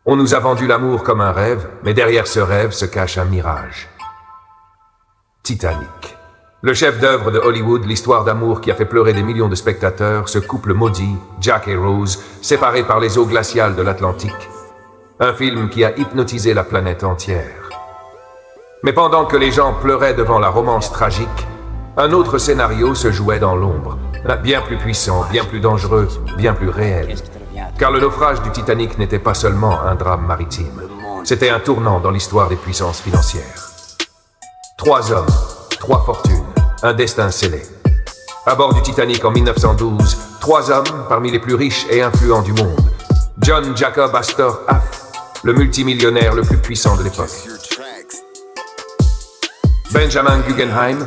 On nous a vendu l'amour comme un rêve, mais derrière ce rêve se cache un mirage. Titanic. Le chef-d'œuvre de Hollywood, l'histoire d'amour qui a fait pleurer des millions de spectateurs, ce couple maudit, Jack et Rose, séparés par les eaux glaciales de l'Atlantique. Un film qui a hypnotisé la planète entière. Mais pendant que les gens pleuraient devant la romance tragique, un autre scénario se jouait dans l'ombre. Bien plus puissant, bien plus dangereux, bien plus réel. Car le naufrage du Titanic n'était pas seulement un drame maritime. C'était un tournant dans l'histoire des puissances financières. 3 hommes, 3 fortunes, un destin scellé. À bord du Titanic en 1912, 3 hommes parmi les plus riches et influents du monde. John Jacob Astor Aft, le multimillionnaire le plus puissant de l'époque. Benjamin Guggenheim,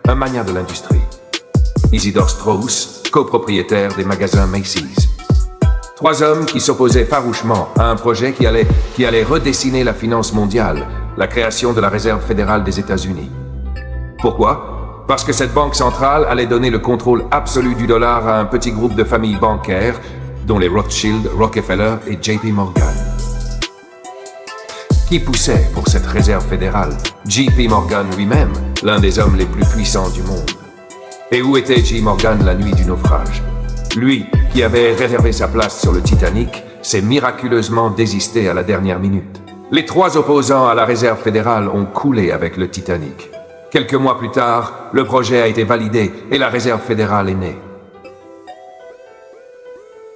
un magnat de l'industrie. Isidore Strauss, copropriétaire des magasins Macy's. 3 hommes qui s'opposaient farouchement à un projet qui allait redessiner la finance mondiale, la création de la Réserve fédérale des États-Unis. Pourquoi? Parce que cette banque centrale allait donner le contrôle absolu du dollar à un petit groupe de familles bancaires, dont les Rothschild, Rockefeller et JP Morgan. Qui poussait pour cette réserve fédérale? JP Morgan lui-même, l'un des hommes les plus puissants du monde. Et où était J. Morgan la nuit du naufrage? Lui, qui avait réservé sa place sur le Titanic, s'est miraculeusement désisté à la dernière minute. Les 3 opposants à la réserve fédérale ont coulé avec le Titanic. Quelques mois plus tard, le projet a été validé et la réserve fédérale est née.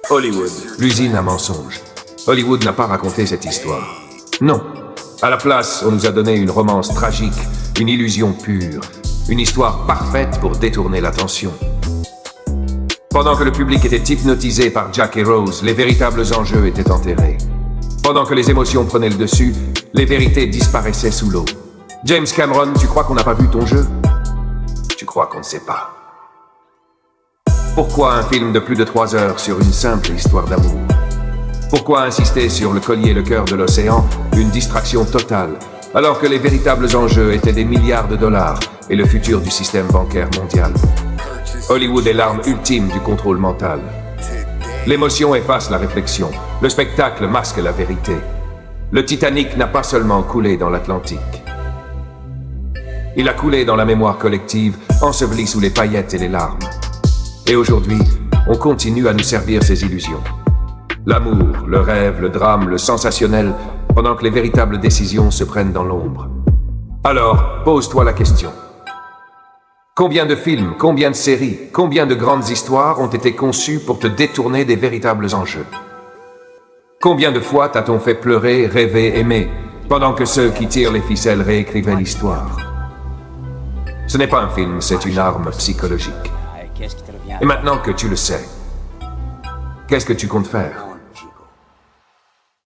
Hollywood, l'usine à mensonges. Hollywood n'a pas raconté cette histoire. Non. À la place, on nous a donné une romance tragique, une illusion pure, une histoire parfaite pour détourner l'attention. Pendant que le public était hypnotisé par Jack et Rose, les véritables enjeux étaient enterrés. Pendant que les émotions prenaient le dessus, les vérités disparaissaient sous l'eau. James Cameron, tu crois qu'on n'a pas vu ton jeu? Tu crois qu'on ne sait pas. Pourquoi un film de plus de 3 heures sur une simple histoire d'amour? Pourquoi insister sur le collier et le cœur de l'océan, une distraction totale, alors que les véritables enjeux étaient des milliards de dollars et le futur du système bancaire mondial? Hollywood est l'arme ultime du contrôle mental. L'émotion efface la réflexion, le spectacle masque la vérité. Le Titanic n'a pas seulement coulé dans l'Atlantique. Il a coulé dans la mémoire collective, enseveli sous les paillettes et les larmes. Et aujourd'hui, on continue à nous servir ces illusions. L'amour, le rêve, le drame, le sensationnel, pendant que les véritables décisions se prennent dans l'ombre. Alors, pose-toi la question. Combien de films, combien de séries, combien de grandes histoires ont été conçues pour te détourner des véritables enjeux? Combien de fois t'a-t-on fait pleurer, rêver, aimer, pendant que ceux qui tirent les ficelles réécrivaient l'histoire? Ce n'est pas un film, c'est une arme psychologique. Et maintenant que tu le sais, qu'est-ce que tu comptes faire?